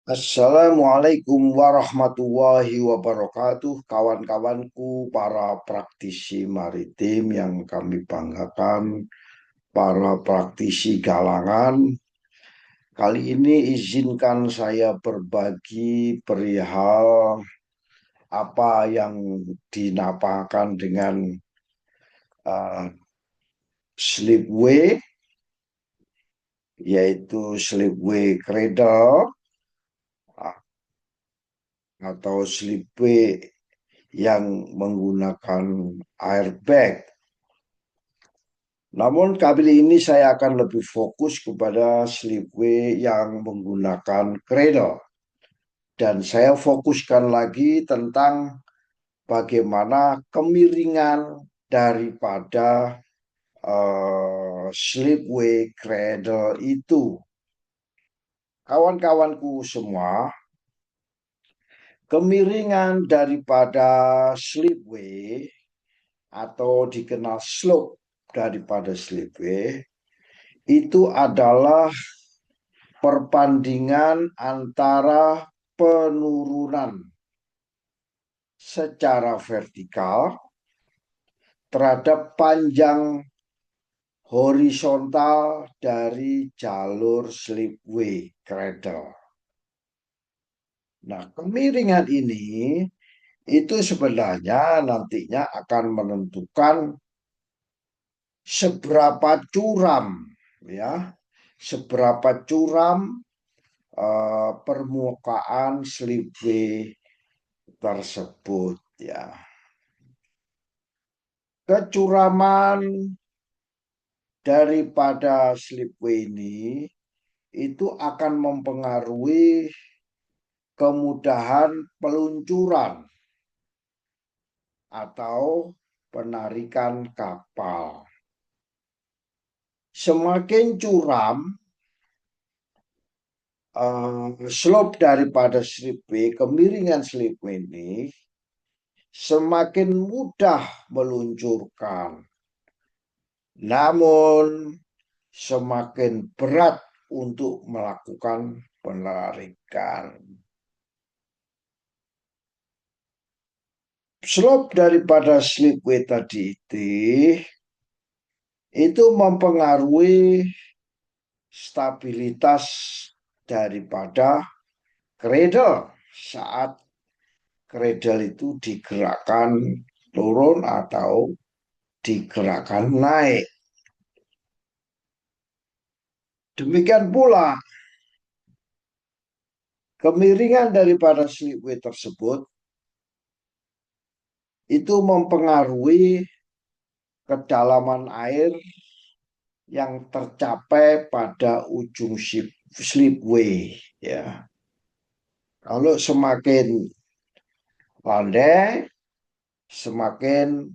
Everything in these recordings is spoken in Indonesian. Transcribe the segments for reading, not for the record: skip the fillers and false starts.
Assalamualaikum warahmatullahi wabarakatuh, kawan-kawanku, para praktisi maritim yang kami banggakan, para praktisi galangan. Kali ini izinkan saya berbagi perihal apa yang dinamakan dengan uh, slipway, yaitu slipway cradle atau slipway yang menggunakan airbag. Namun kali ini saya akan lebih fokus kepada slipway yang menggunakan cradle. Dan saya fokuskan lagi tentang bagaimana kemiringan daripada slipway cradle itu. Kawan-kawanku semua, kemiringan daripada slipway atau dikenal slope daripada slipway itu adalah perbandingan antara penurunan secara vertikal terhadap panjang horizontal dari jalur slipway cradle. Nah, kemiringan ini itu sebenarnya nantinya akan menentukan seberapa curam, ya, seberapa curam permukaan slipway tersebut, ya. Kecuraman daripada slipway ini itu akan mempengaruhi kemudahan peluncuran atau penarikan kapal. Semakin curam slope daripada slipway, kemiringan slipway ini semakin mudah meluncurkan. Namun semakin berat untuk melakukan penarikan. Slope daripada slipway tadi itu mempengaruhi stabilitas daripada cradle saat cradle itu digerakkan turun atau digerakkan naik. Demikian pula kemiringan daripada slipway tersebut itu mempengaruhi kedalaman air yang tercapai pada ujung slipway, ya. Kalau semakin landai, semakin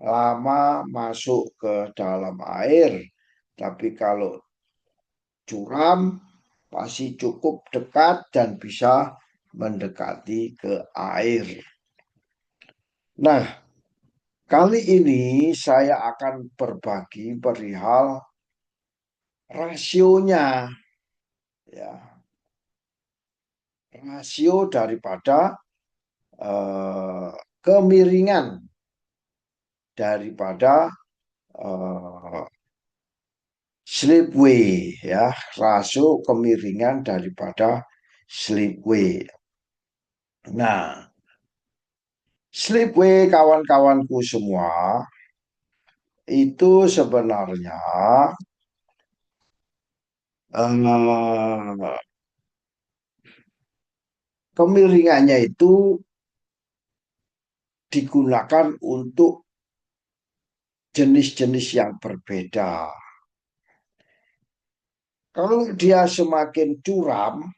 lama masuk ke dalam air. Tapi kalau curam pasti cukup dekat dan bisa mendekati ke air. Nah, kali ini saya akan berbagi perihal rasionya, ya, rasio daripada eh, kemiringan daripada eh, slipway, ya, rasio kemiringan daripada slipway. Nah, slipway kawan-kawanku semua itu sebenarnya eh, kemiringannya itu digunakan untuk jenis-jenis yang berbeda. Kalau dia semakin curam,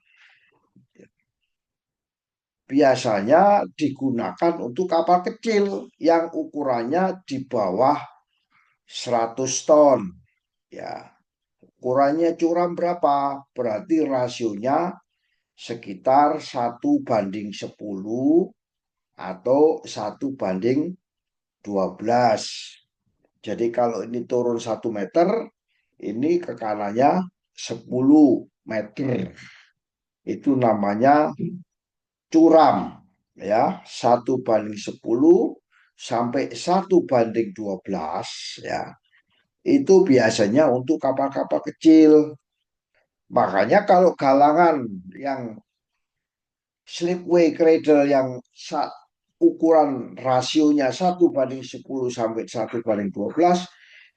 biasanya digunakan untuk kapal kecil yang ukurannya di bawah 100 ton. Ya, ukurannya curam berapa? Berarti rasionya sekitar 1:10 atau 1:12. Jadi kalau ini turun 1 meter, ini ke kanannya 10 meter. itu namanya curam, ya, 1:10 sampai 1:12, ya. Itu biasanya untuk kapal-kapal kecil. Makanya kalau galangan yang slipway cradle yang ukuran rasionya 1:10 sampai 1:12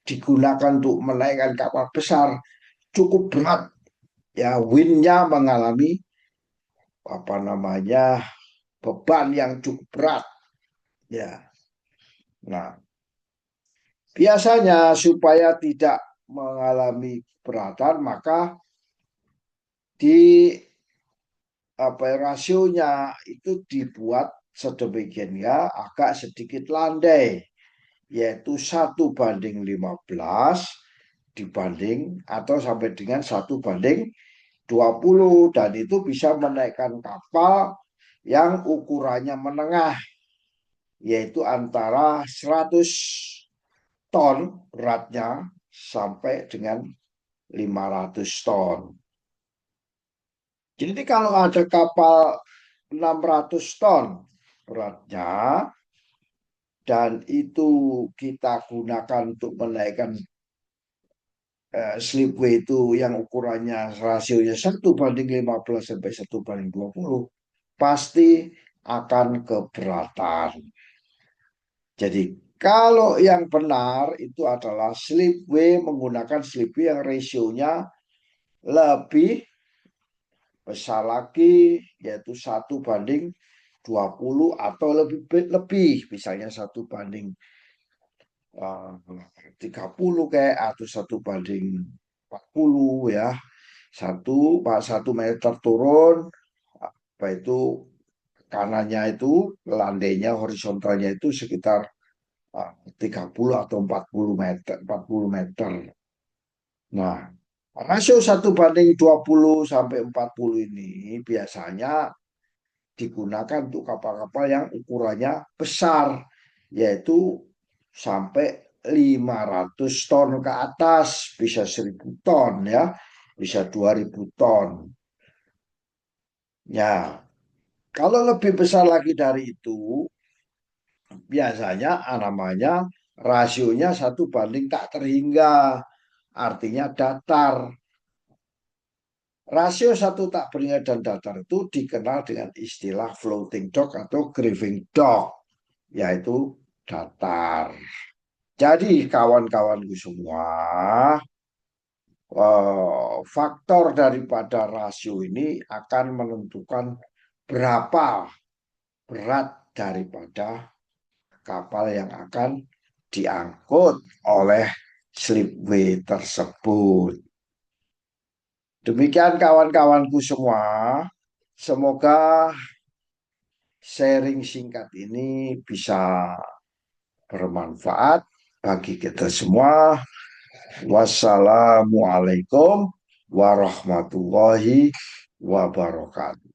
digunakan untuk menaikkan kapal besar cukup berat, ya, windnya mengalami apa namanya beban yang cukup berat, ya. Nah, biasanya supaya tidak mengalami keberatan maka di rasionya itu dibuat sedemikian, ya, agak sedikit landai, yaitu 1:15 dibanding atau sampai dengan 1:20, dan itu bisa menaikkan kapal yang ukurannya menengah, yaitu antara 100 ton beratnya sampai dengan 500 ton. Jadi kalau ada kapal 600 ton beratnya dan itu kita gunakan untuk menaikkan slipway itu yang ukurannya rasionya 1:15 sampai 1:20, pasti akan keberatan. Jadi kalau yang benar itu adalah slipway, menggunakan slipway yang rasionya lebih besar lagi, yaitu 1:20 atau lebih, misalnya 1:30 kayak, atau 1:40, ya. 1 meter turun, apa itu kanannya itu landainya horizontalnya itu sekitar 30 atau 40 meter. Nah, rasio 1:20 sampai 40 ini biasanya digunakan untuk kapal-kapal yang ukurannya besar, yaitu sampai 500 ton ke atas, bisa 1.000 ton, ya, bisa 2.000 ton. Ya, kalau lebih besar lagi dari itu, biasanya namanya rasionya 1 banding tak terhingga, artinya datar. Rasio 1 tak terhingga dan datar itu dikenal dengan istilah floating dock atau driving dock, yaitu datar. Jadi kawan-kawanku semua, faktor daripada rasio ini akan menentukan berapa berat daripada kapal yang akan diangkut oleh slipway tersebut. Demikian kawan-kawanku semua, semoga sharing singkat ini bisa bermanfaat bagi kita semua. Wassalamualaikum warahmatullahi wabarakatuh.